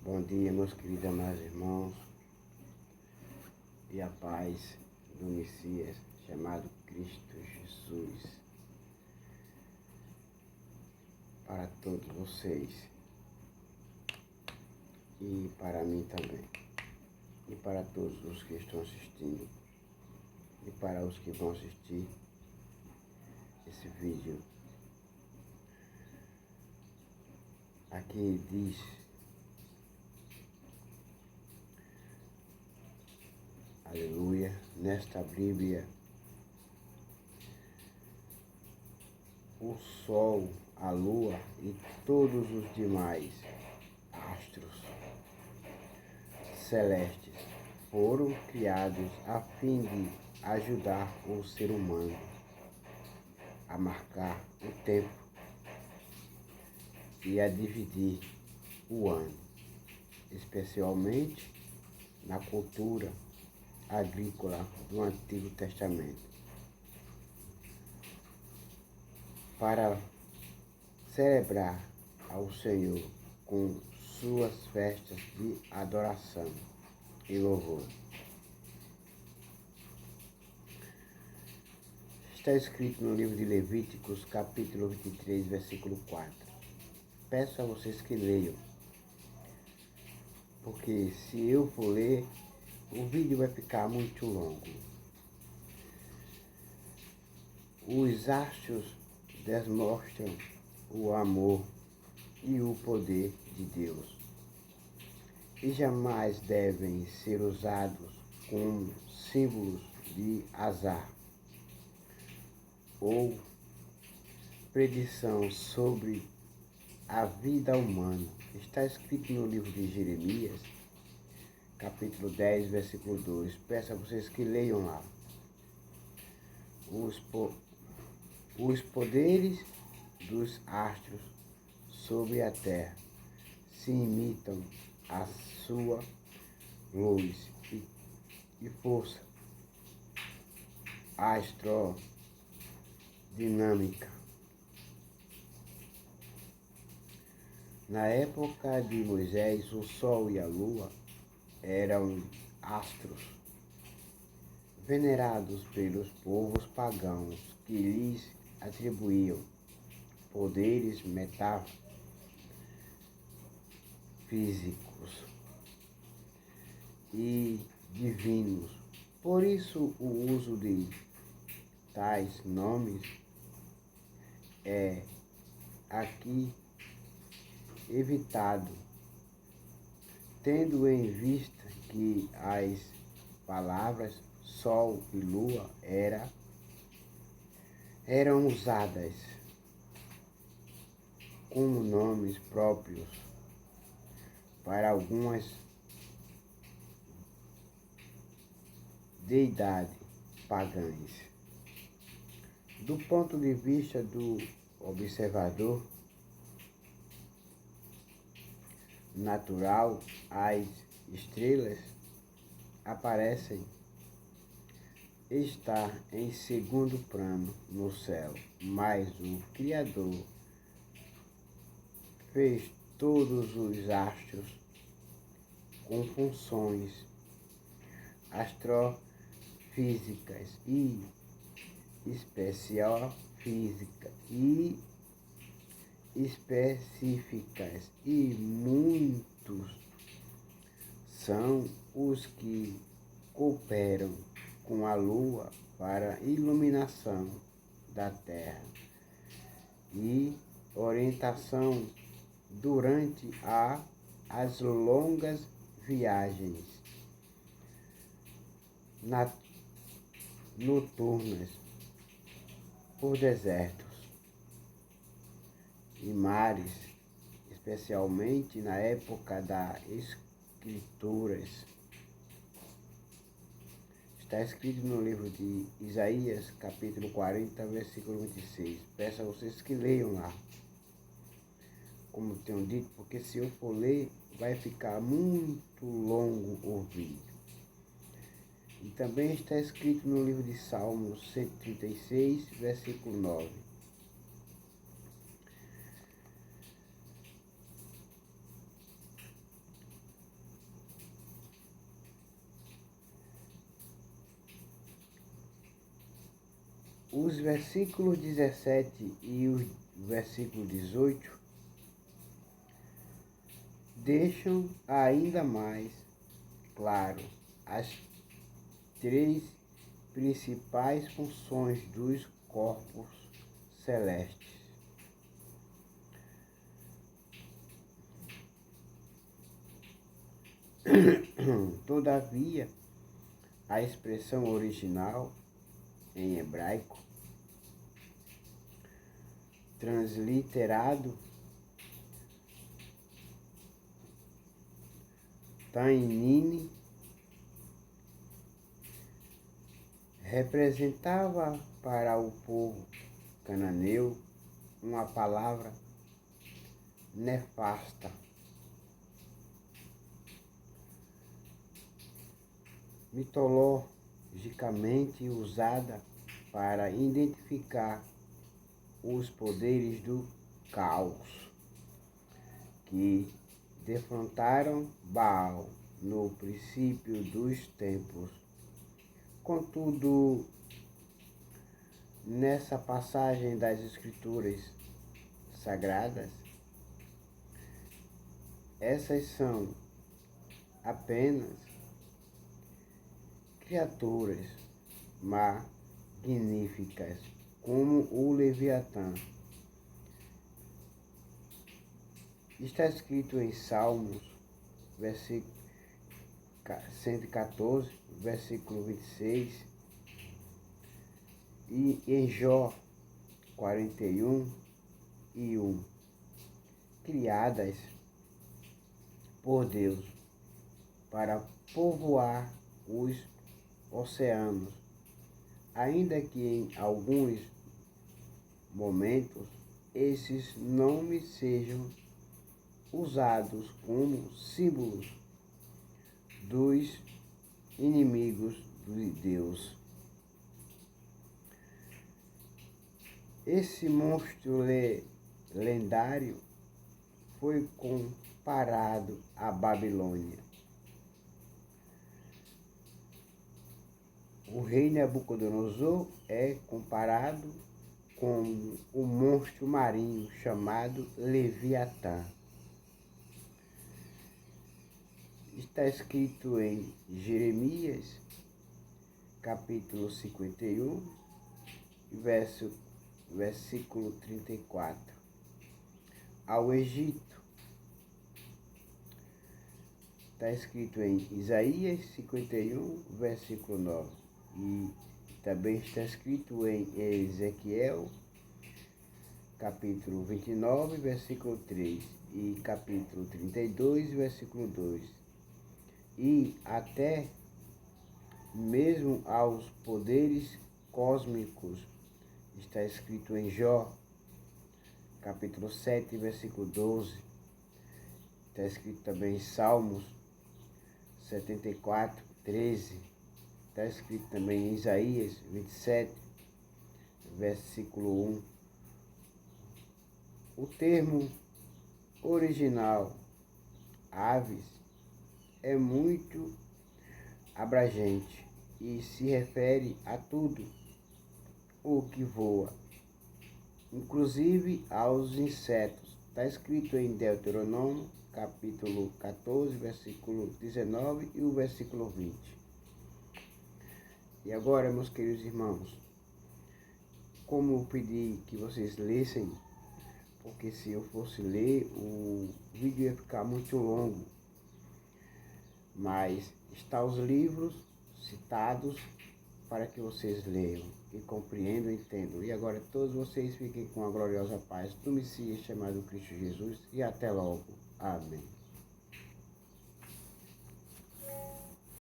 Bom dia, meus queridos amados irmãos, e a paz do Messias, chamado Cristo Jesus, para todos vocês, e para mim também, e para todos os que estão assistindo, e para os que vão assistir esse vídeo. Aqui diz: aleluia, nesta Bíblia, o sol, a lua e todos os demais astros celestes foram criados a fim de ajudar o ser humano a marcar o tempo e a dividir o ano, especialmente na cultura agrícola do Antigo Testamento, para celebrar ao Senhor com suas festas de adoração e louvor. Está escrito no livro de Levíticos, capítulo 23, versículo 4. Peço a vocês que leiam, porque se eu for ler, o vídeo vai ficar muito longo. Os astros demonstram o amor e o poder de Deus, e jamais devem ser usados como símbolos de azar ou predição sobre a vida humana. Está escrito no livro de Jeremias, capítulo 10, versículo 2. Peço a vocês que leiam lá. Os poderes dos astros sobre a terra se imitam a sua luz e força astrodinâmica. Na época de Moisés, o sol e a lua eram astros venerados pelos povos pagãos, que lhes atribuíam poderes metafísicos e divinos. Por isso, o uso de tais nomes é aqui evitado, tendo em vista que as palavras sol e lua eram usadas como nomes próprios para algumas deidades pagãs. Do ponto de vista do observador natural, as estrelas aparecem estar em segundo plano no céu, mas o Criador fez todos os astros com funções astrofísicas e especiofísicas e específicas, e muitos são os que cooperam com a lua para a iluminação da terra e orientação durante as longas viagens noturnas por desertos e mares, especialmente na época das Escrituras. Está escrito no livro de Isaías, capítulo 40, versículo 26. Peço a vocês que leiam lá, como tenho dito, porque se eu for ler, vai ficar muito longo o vídeo. E também está escrito no livro de Salmos 136, versículo 9. Os versículos 17 e o versículo 18 deixam ainda mais claro as três principais funções dos corpos celestes. Todavia, a expressão original em hebraico, transliterado Tainine, representava para o povo cananeu uma palavra nefasta, mitologicamente usada para identificar os poderes do caos que defrontaram Baal no princípio dos tempos. Contudo, nessa passagem das Escrituras Sagradas, essas são apenas criaturas magníficas, como o Leviatã. Está escrito em Salmos, versículo 114, versículo 26, e em Jó 41 e 1, criadas por Deus para povoar os oceanos, ainda que em alguns momentos esses nomes sejam usados como símbolos dos inimigos de Deus. Esse monstro lendário foi comparado à Babilônia. O rei Nabucodonosor é comparado com o monstro marinho chamado Leviatã. Está escrito em Jeremias, capítulo 51, versículo 34. Ao Egito, está escrito em Isaías 51, versículo 9. E também está escrito em Ezequiel, capítulo 29, versículo 3. E capítulo 32, versículo 2. E até mesmo aos poderes cósmicos, está escrito em Jó, capítulo 7, versículo 12. Está escrito também em Salmos 74, 13. Está escrito também em Isaías 27, versículo 1. O termo original, aves, é muito abrangente e se refere a tudo o que voa, inclusive aos insetos. Está escrito em Deuteronômio, capítulo 14, versículo 19 e o versículo 20. E agora, meus queridos irmãos, como eu pedi que vocês lessem, porque se eu fosse ler, o vídeo ia ficar muito longo, mas está os livros citados para que vocês leiam e compreendam e entendam. E agora todos vocês fiquem com a gloriosa paz do Messias chamado Cristo Jesus e até logo. Amém.